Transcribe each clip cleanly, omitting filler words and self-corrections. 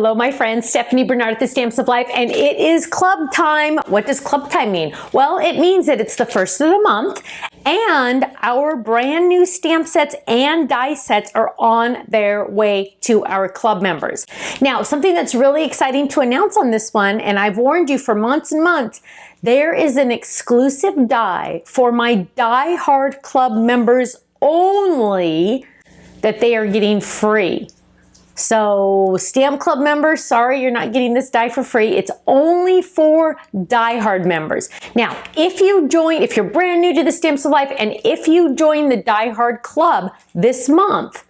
Hello, my friends. Stephanie Bernard at the Stamps of Life, and it is club time. What does club time mean? Well, it means that it's the first of the month, and our brand new stamp sets and die sets are on their way to our club members. Now, something that's really exciting to announce on this one, and I've warned you for months and months, there is an exclusive die for my Die Hard Club members only that they are getting free. So Stamp Club members, sorry, you're not getting this die for free. It's only for Die Hard members. Now, if you're brand new to the Stamps of Life, and if you join the Die Hard Club this month,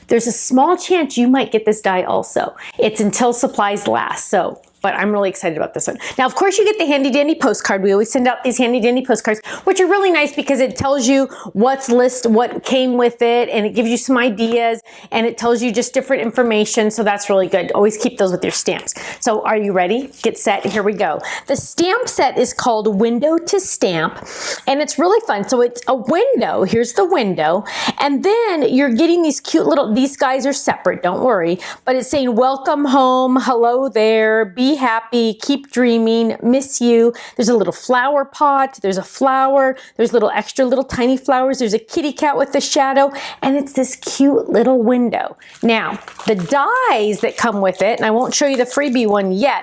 there's a small chance you might get this die also. It's until supplies last, but I'm really excited about this one. Now, of course, you get the handy dandy postcard. We always send out these handy dandy postcards, which are really nice because it tells you what came with it, and it gives you some ideas, and it tells you just different information. So that's really good. Always keep those with your stamps. So are you ready? Get set. Here we go. The stamp set is called Window to Stamp, and it's really fun. So it's a window. Here's the window, and then you're getting these cute little. These guys are separate. Don't worry, but it's saying welcome home, hello there, be happy, keep dreaming, miss you. There's a little flower pot, there's a flower, there's little extra little tiny flowers, there's a kitty cat with a shadow, and it's this cute little window. Now, the dies that come with it, and I won't show you the freebie one yet,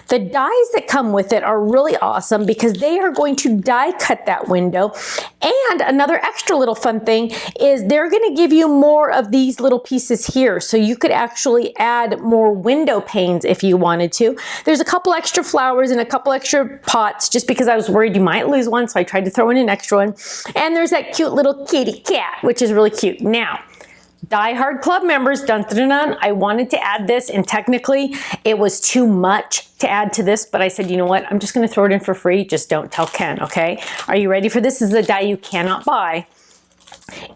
the dies that come with it are really awesome because they are going to die cut that window. And another extra little fun thing is they're going to give you more of these little pieces here, so you could actually add more window panes if you wanted to. There's a couple extra flowers and a couple extra pots just because I was worried you might lose one, so I tried to throw in an extra one. And there's that cute little kitty cat, which is really cute. Now, Die Hard Club members, dun, dun, dun, dun, I wanted to add this, and technically it was too much to add to this, but I said, you know what, I'm just going to throw it in for free. Just don't tell Ken, okay? Are you ready for this? This is a die you cannot buy.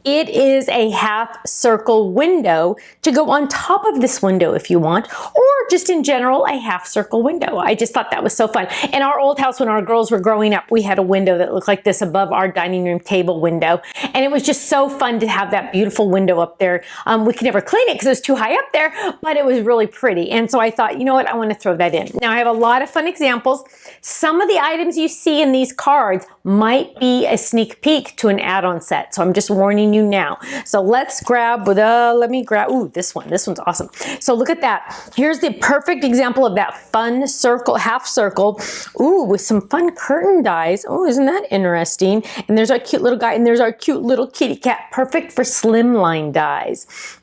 It is a half circle window to go on top of this window if you want, or just in general, a half circle window. I just thought that was so fun. In our old house, when our girls were growing up, we had a window that looked like this above our dining room table window. And it was just so fun to have that beautiful window up there. We could never clean it because it was too high up there, but it was really pretty. And so I thought, you know what, I want to throw that in. Now I have a lot of fun examples. Some of the items you see in these cards might be a sneak peek to an add-on set. So I'm just warning you now. So let's grab, ooh, this one. This one's awesome. So look at that. Here's the perfect example of that fun circle, half circle. Ooh, with some fun curtain dies. Oh, isn't that interesting? And there's our cute little guy, and there's our cute little kitty cat. Perfect for slimline dies.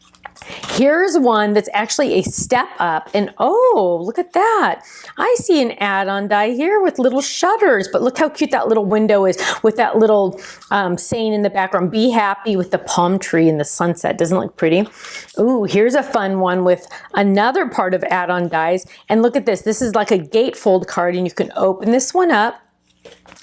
Here's one that's actually a step up, and oh, look at that. I see an add-on die here with little shutters, but look how cute that little window is with that little saying in the background, be happy, with the palm tree and the sunset. Doesn't it look pretty? Ooh, here's a fun one with another part of add-on dies, and look at this. This is like a gatefold card, and you can open this one up.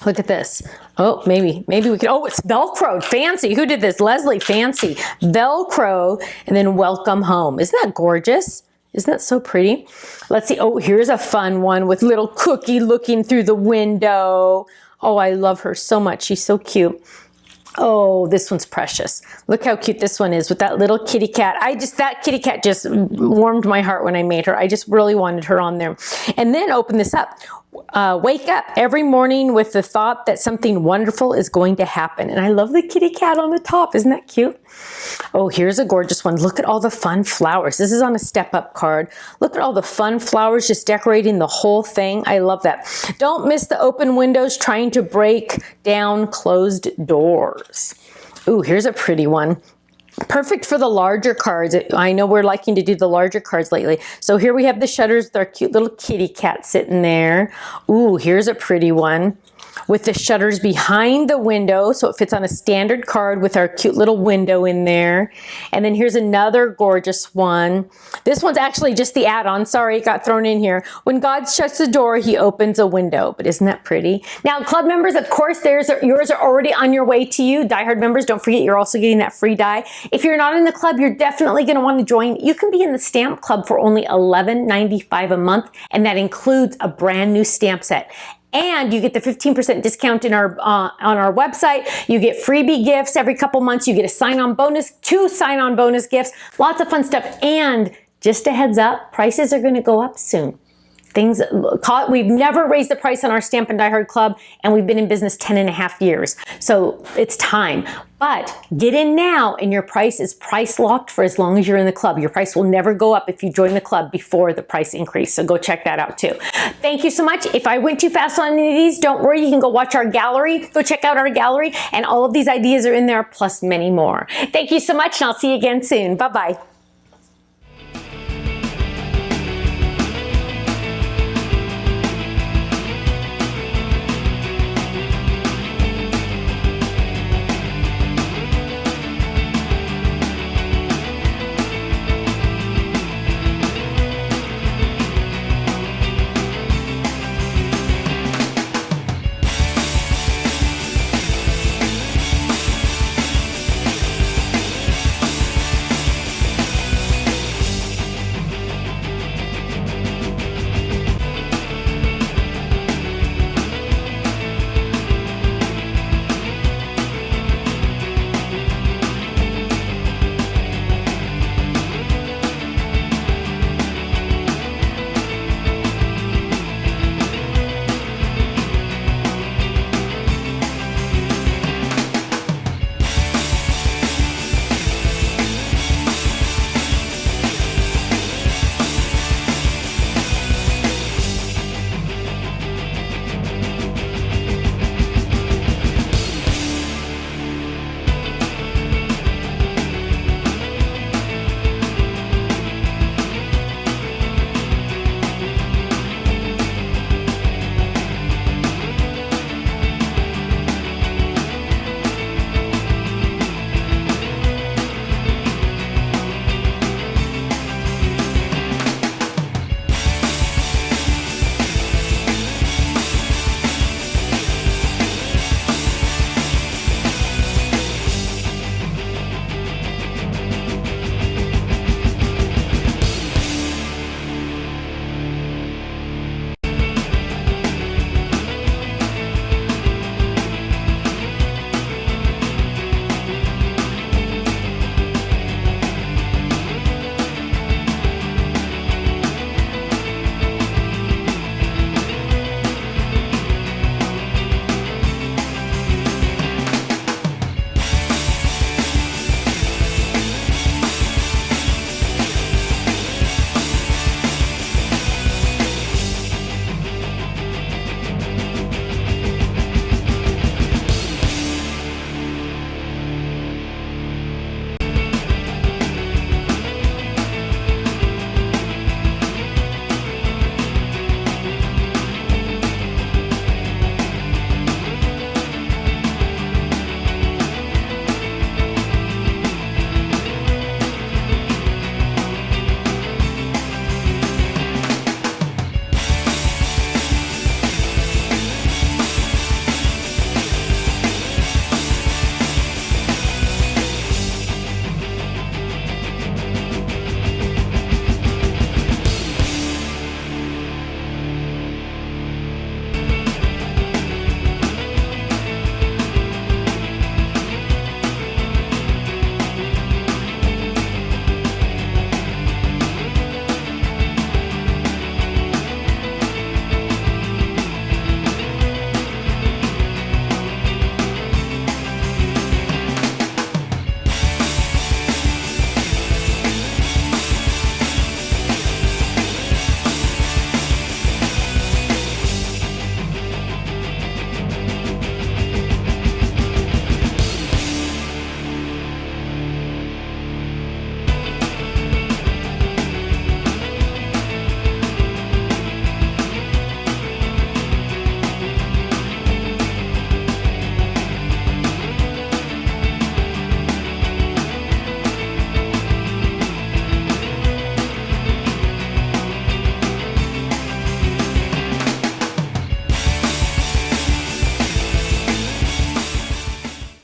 Look at this. Oh, maybe we can, oh, it's Velcro. Fancy. Who did this? Leslie, fancy. Velcro, and then welcome home. Isn't that gorgeous? Isn't that so pretty? Let's see. Oh, here's a fun one with little Cookie looking through the window. Oh, I love her so much. She's so cute. Oh, this one's precious. Look how cute this one is with that little kitty cat. That kitty cat just warmed my heart when I made her. I just really wanted her on there. And then open this up. Wake up every morning with the thought that something wonderful is going to happen. And I love the kitty cat on the top. Isn't that cute? Oh, here's a gorgeous one. Look at all the fun flowers. This is on a step-up card. Look at all the fun flowers just decorating the whole thing. I love that. Don't miss the open windows trying to break down closed doors. Ooh, here's a pretty one. Perfect for the larger cards. I know we're liking to do the larger cards lately. So here we have the shutters with our cute little kitty cat sitting there. Ooh, here's a pretty one with the shutters behind the window, so it fits on a standard card with our cute little window in there. And then here's another gorgeous one. This one's actually just the add-on. Sorry, it got thrown in here. When God shuts the door, he opens a window. But isn't that pretty? Now, club members, of course, yours are already on your way to you. Die Hard members, don't forget you're also getting that free die. If you're not in the club, you're definitely going to want to join. You can be in the stamp club for only $11.95 a month, and that includes a brand new stamp set. And you get the 15% discount in our on our website. You get freebie gifts every couple months. You get a sign-on bonus, 2 sign-on bonus gifts, lots of fun stuff, and just a heads up, prices are going to go up soon. We've never raised the price on our Stamp and Die Hard Club, and we've been in business 10.5 years. So it's time. But get in now, and your price is price locked for as long as you're in the club. Your price will never go up if you join the club before the price increase. So go check that out too. Thank you so much. If I went too fast on any of these, don't worry. You can go watch our gallery. Go check out our gallery, and all of these ideas are in there, plus many more. Thank you so much, and I'll see you again soon. Bye-bye.